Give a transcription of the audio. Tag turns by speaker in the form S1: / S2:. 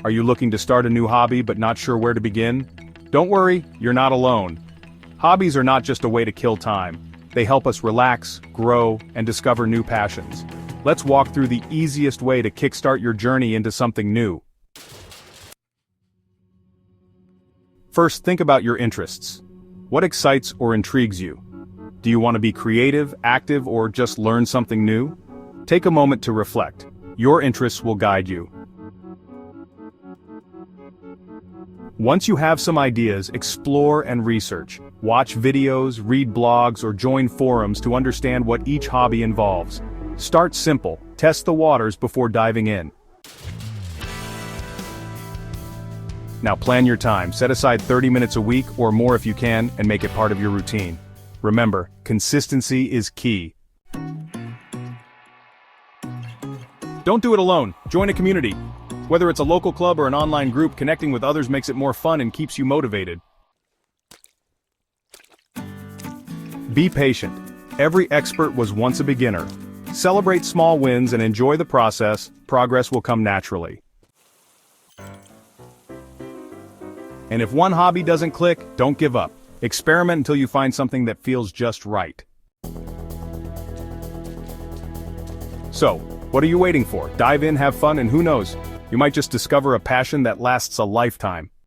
S1: Are you looking to start a new hobby but not sure where to begin? Don't worry, you're not alone. Hobbies are not just a way to kill time. They help us relax, grow, and discover new passions. Let's walk through the easiest way to kickstart your journey into something new. First, think about your interests. What excites or intrigues you? Do you want to be creative, active, or just learn something new? Take a moment to reflect. Your interests will guide you. Once you have some ideas, explore and research. Watch videos, read blogs, or join forums to understand what each hobby involves. Start simple, test the waters before diving in. Now plan your time, set aside 30 minutes a week or more if you can, and make it part of your routine. Remember, consistency is key. Don't do it alone, join a community. Whether it's a local club or an online group, connecting with others makes it more fun and keeps you motivated. Be patient. Every expert was once a beginner. Celebrate small wins and enjoy the process. Progress will come naturally. And if one hobby doesn't click, don't give up. Experiment until you find something that feels just right. So, what are you waiting for? Dive in, have fun, and who knows, you might just discover a passion that lasts a lifetime.